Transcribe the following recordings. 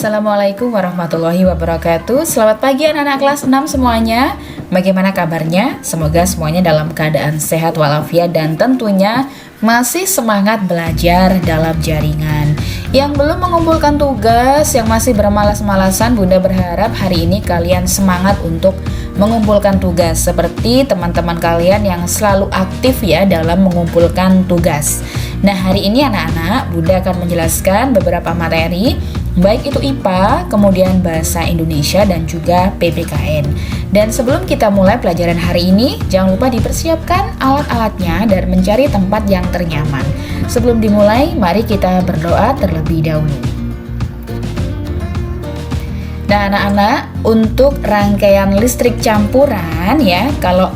Assalamualaikum warahmatullahi wabarakatuh. Selamat pagi anak-anak kelas 6 semuanya. Bagaimana kabarnya? Semoga semuanya dalam keadaan sehat walafiat dan tentunya masih semangat belajar dalam jaringan. Yang belum mengumpulkan tugas, yang masih bermalas-malasan, Bunda berharap hari ini kalian semangat untuk mengumpulkan tugas seperti teman-teman kalian yang selalu aktif ya dalam mengumpulkan tugas. Nah, hari ini anak-anak, Bunda akan menjelaskan beberapa materi, baik itu IPA, kemudian Bahasa Indonesia, dan juga PPKN. Dan sebelum kita mulai pelajaran hari ini, jangan lupa dipersiapkan alat-alatnya dan mencari tempat yang ternyaman. Sebelum dimulai, mari kita berdoa terlebih dahulu. Nah, anak-anak, untuk rangkaian listrik campuran ya, kalau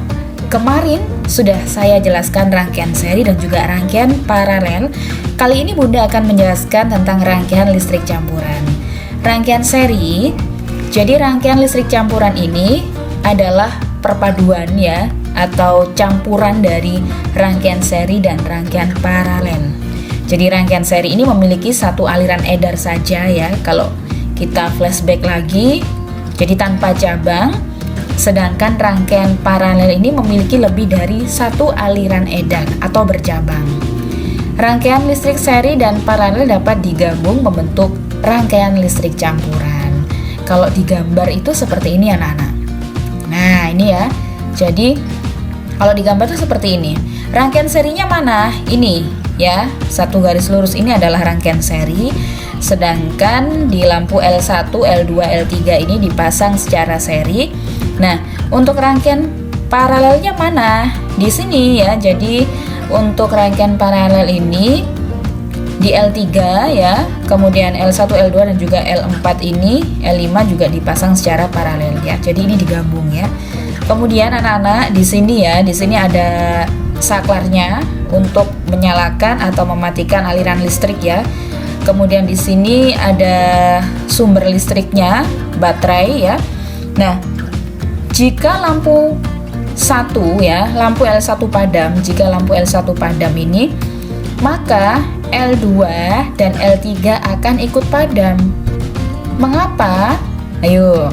kemarin sudah saya jelaskan rangkaian seri dan juga rangkaian paralel. Kali ini Bunda akan menjelaskan tentang rangkaian listrik campuran. Rangkaian seri, jadi rangkaian listrik campuran ini adalah perpaduan ya, atau campuran dari rangkaian seri dan rangkaian paralel. Jadi rangkaian seri ini memiliki satu aliran edar saja ya, kalau kita flashback lagi, jadi tanpa cabang. Sedangkan rangkaian paralel ini memiliki lebih dari satu aliran edar atau bercabang. Rangkaian listrik seri dan paralel dapat digabung membentuk rangkaian listrik campuran. Kalau digambar itu seperti ini anak-anak. Nah ini ya, jadi kalau digambar itu seperti ini. Rangkaian serinya mana? Ini ya, satu garis lurus ini adalah rangkaian seri. Sedangkan di lampu L1, L2, L3 ini dipasang secara seri. Nah, untuk rangkaian paralelnya mana? Di sini ya. Jadi untuk rangkaian paralel ini di L3 ya, kemudian L1, L2 dan juga L4 ini, L5 juga dipasang secara paralel ya. Jadi ini digabung ya. Kemudian anak-anak di sini ya, di sini ada saklarnya untuk menyalakan atau mematikan aliran listrik ya. Kemudian di sini ada sumber listriknya, baterai ya. Nah, jika lampu 1 ya, lampu L1 padam, jika lampu L1 padam ini, maka L2 dan L3 akan ikut padam. Mengapa? Ayo.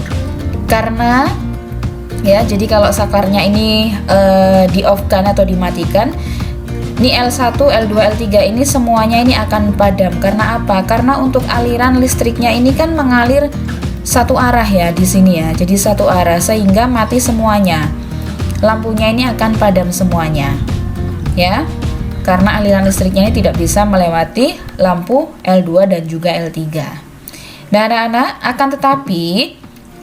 Karena ya, jadi kalau saklarnya ini di-off-kan atau dimatikan, ini L1, L2, L3 ini semuanya ini akan padam. Karena apa? Karena untuk aliran listriknya ini kan mengalir satu arah ya di sini ya. Jadi satu arah sehingga mati semuanya. Lampunya ini akan padam semuanya. Ya. Karena aliran listriknya ini tidak bisa melewati lampu L2 dan juga L3. Nah, anak-anak, akan tetapi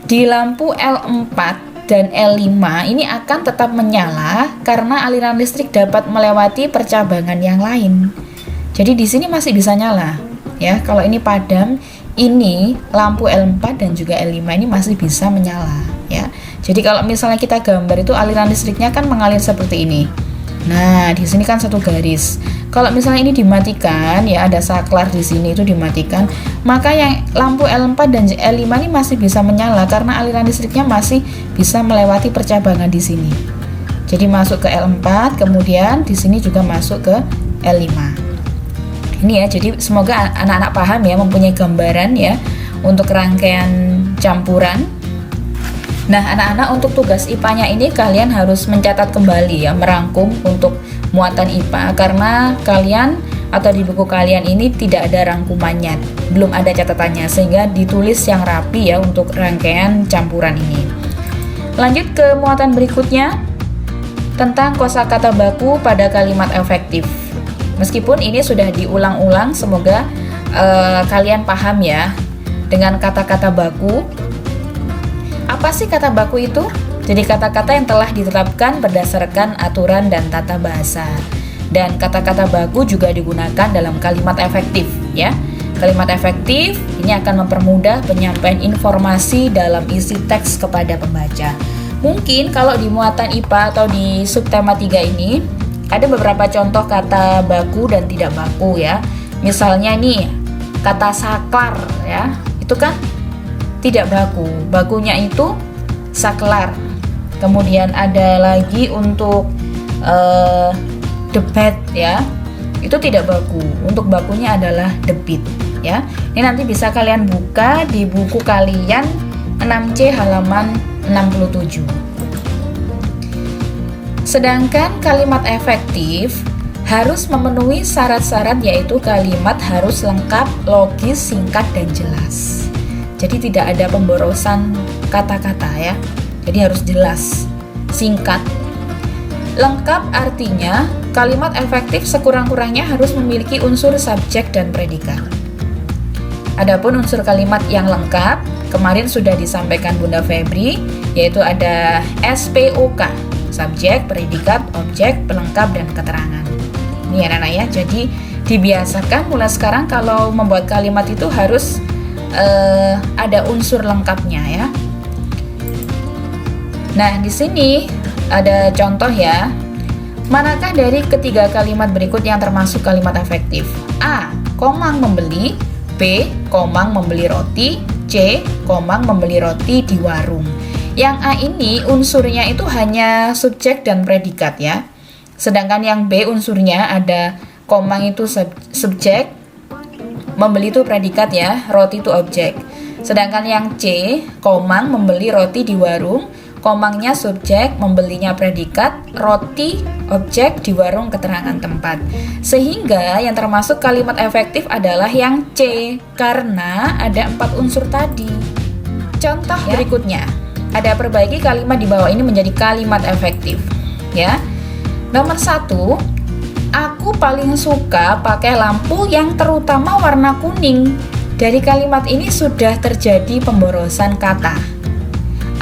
di lampu L4 dan L5 ini akan tetap menyala karena aliran listrik dapat melewati percabangan yang lain. Jadi di sini masih bisa nyala. Ya, kalau ini padam, ini lampu L4 dan juga L5 ini masih bisa menyala ya. Jadi kalau misalnya kita gambar itu aliran listriknya kan mengalir seperti ini. Nah, di sini kan satu garis. Kalau misalnya ini dimatikan ya, ada saklar di sini itu dimatikan, maka yang lampu L4 dan L5 ini masih bisa menyala karena aliran listriknya masih bisa melewati percabangan di sini. Jadi masuk ke L4, kemudian di sini juga masuk ke L5. Ini ya, jadi semoga anak-anak paham ya, mempunyai gambaran ya untuk rangkaian campuran. Nah, anak-anak, untuk tugas IPA-nya ini kalian harus mencatat kembali ya, merangkum untuk muatan IPA karena kalian atau di buku kalian ini tidak ada rangkumannya, belum ada catatannya, sehingga ditulis yang rapi ya untuk rangkaian campuran ini. Lanjut ke muatan berikutnya tentang kosakata baku pada kalimat efektif. Meskipun ini sudah diulang-ulang, semoga kalian paham ya dengan kata-kata baku. Apa sih kata baku itu? Jadi kata-kata yang telah ditetapkan berdasarkan aturan dan tata bahasa. Dan kata-kata baku juga digunakan dalam kalimat efektif ya. Kalimat efektif ini akan mempermudah penyampaian informasi dalam isi teks kepada pembaca. Mungkin kalau di muatan IPA atau di subtema 3 ini ada beberapa contoh kata baku dan tidak baku ya. Misalnya nih kata saklar ya, itu kan tidak baku, bakunya itu saklar. Kemudian ada lagi untuk debat ya, itu tidak baku, untuk bakunya adalah debit ya. Ini nanti bisa kalian buka di buku kalian 6C halaman 67. Sedangkan kalimat efektif harus memenuhi syarat-syarat, yaitu kalimat harus lengkap, logis, singkat, dan jelas. Jadi tidak ada pemborosan kata-kata ya. Jadi harus jelas, singkat. Lengkap artinya kalimat efektif sekurang-kurangnya harus memiliki unsur subjek dan predikat. Adapun unsur kalimat yang lengkap, kemarin sudah disampaikan Bunda Febri, yaitu ada SPOK, subjek, predikat, objek, pelengkap, dan keterangan. Ini anak-anak ya, jadi dibiasakan mulai sekarang kalau membuat kalimat itu harus ada unsur lengkapnya ya. Nah, di sini ada contoh ya. Manakah dari ketiga kalimat berikut yang termasuk kalimat efektif? A. Komang membeli. B. Komang membeli roti. C. Komang membeli roti di warung. Yang A ini unsurnya itu hanya subjek dan predikat ya. Sedangkan yang B unsurnya ada komang itu subjek, membeli itu predikat ya, roti itu objek. Sedangkan yang C, komang membeli roti di warung, komangnya subjek, membelinya predikat, roti objek, di warung keterangan tempat. Sehingga yang termasuk kalimat efektif adalah yang C, karena ada 4 unsur tadi. Contoh ya, berikutnya, ada perbaiki kalimat di bawah ini menjadi kalimat efektif ya. Nomor 1, aku paling suka pakai lampu yang terutama warna kuning. Dari kalimat ini sudah terjadi pemborosan kata.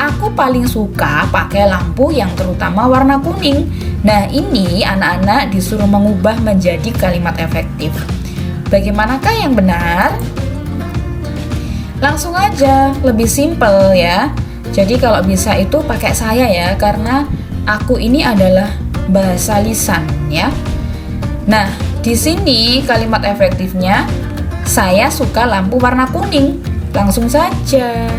Aku paling suka pakai lampu yang terutama warna kuning. Nah, ini anak-anak disuruh mengubah menjadi kalimat efektif. Bagaimanakah yang benar? Langsung aja, lebih simpel ya. Jadi kalau bisa itu pakai saya ya, karena aku ini adalah bahasa lisan ya. Nah, di sini kalimat efektifnya saya suka lampu warna kuning. Langsung saja.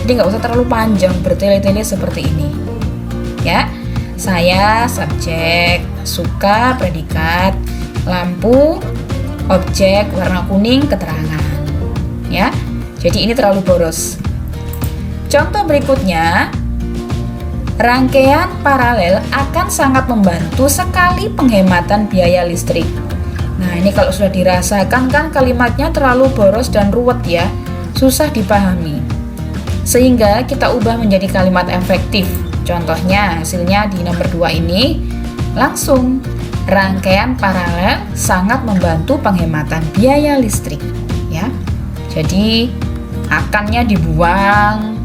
Jadi nggak usah terlalu panjang bertele-tele seperti ini ya. Saya subjek, suka predikat, lampu objek, warna kuning keterangan ya. Jadi ini terlalu boros. Contoh berikutnya, rangkaian paralel akan sangat membantu sekali penghematan biaya listrik. Nah, ini kalau sudah dirasakan kan kalimatnya terlalu boros dan ruwet ya, susah dipahami. Sehingga kita ubah menjadi kalimat efektif. Contohnya hasilnya di nomor 2 ini langsung, rangkaian paralel sangat membantu penghematan biaya listrik ya. Jadi akannya dibuang.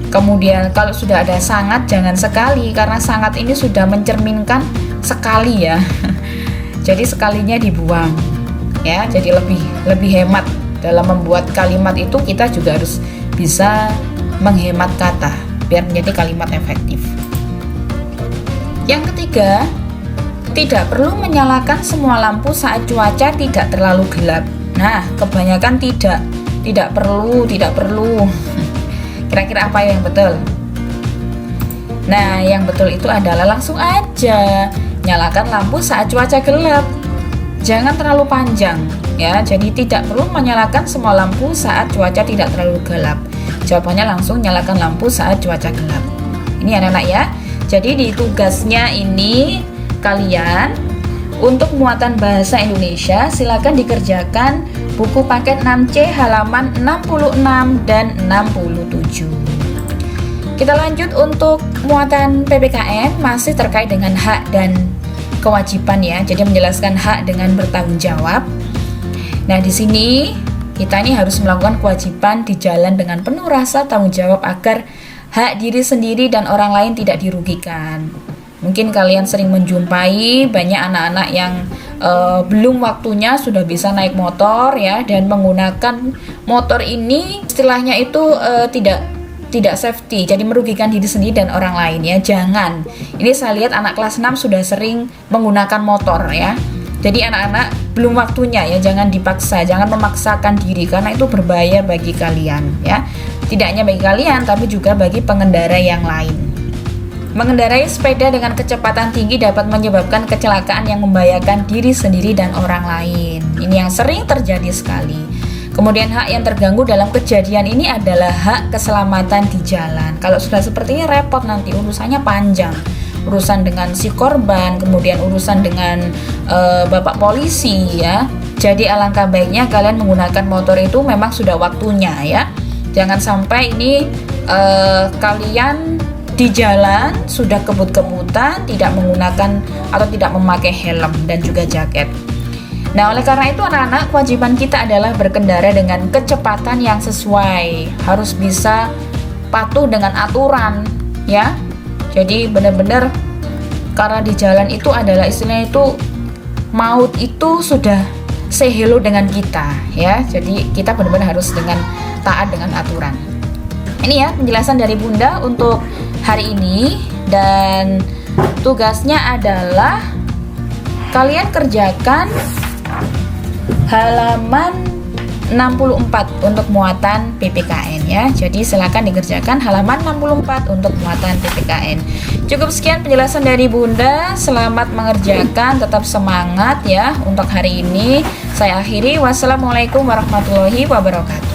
Kemudian kalau sudah ada sangat jangan sekali, karena sangat ini sudah mencerminkan sekali ya. Jadi sekalinya dibuang ya. Jadi lebih hemat dalam membuat kalimat itu. Kita juga harus bisa menghemat kata biar menjadi kalimat efektif. Yang ketiga, tidak perlu menyalakan semua lampu saat cuaca tidak terlalu gelap. Nah, kebanyakan tidak perlu. Kira-kira apa yang betul? Nah, yang betul itu adalah langsung aja nyalakan lampu saat cuaca gelap. Jangan terlalu panjang ya. Jadi tidak perlu menyalakan semua lampu saat cuaca tidak terlalu gelap. Jawabannya langsung nyalakan lampu saat cuaca gelap. Ini anak-anak ya. Jadi di tugasnya ini kalian untuk muatan bahasa Indonesia silakan dikerjakan buku paket 6C halaman 66 dan 67. Kita lanjut untuk muatan PPKN, masih terkait dengan hak dan kewajiban ya. Jadi menjelaskan hak dengan bertanggung jawab. Nah, di sini kita ini harus melakukan kewajiban di jalan dengan penuh rasa tanggung jawab agar hak diri sendiri dan orang lain tidak dirugikan. Mungkin kalian sering menjumpai banyak anak-anak yang belum waktunya sudah bisa naik motor ya, dan menggunakan motor ini istilahnya itu tidak safety, jadi merugikan diri sendiri dan orang lain ya. Jangan. Ini saya lihat anak kelas 6 sudah sering menggunakan motor ya. Jadi anak-anak belum waktunya ya, jangan dipaksa, jangan memaksakan diri karena itu berbahaya bagi kalian ya. Tidak hanya bagi kalian tapi juga bagi pengendara yang lain. Mengendarai sepeda dengan kecepatan tinggi dapat menyebabkan kecelakaan yang membahayakan diri sendiri dan orang lain. Ini yang sering terjadi sekali. Kemudian hak yang terganggu dalam kejadian ini adalah hak keselamatan di jalan. Kalau sudah seperti ini repot nanti, urusannya panjang. Urusan dengan si korban, kemudian urusan dengan bapak polisi ya. Jadi alangkah baiknya kalian menggunakan motor itu memang sudah waktunya ya. Jangan sampai ini kalian di jalan sudah kebut-kebutan, tidak menggunakan atau tidak memakai helm dan juga jaket. Nah, oleh karena itu anak-anak, kewajiban kita adalah berkendara dengan kecepatan yang sesuai. Harus bisa patuh dengan aturan, ya. Jadi benar-benar karena di jalan itu adalah istilahnya itu maut itu sudah say hello dengan kita, ya. Jadi kita benar-benar harus dengan taat dengan aturan. Ini ya penjelasan dari Bunda untuk hari ini, dan tugasnya adalah kalian kerjakan halaman 64 untuk muatan PPKN ya. Jadi silakan dikerjakan halaman 64 untuk muatan PPKN. Cukup sekian penjelasan dari Bunda. Selamat mengerjakan, tetap semangat ya untuk hari ini. Saya akhiri. Wassalamualaikum warahmatullahi wabarakatuh.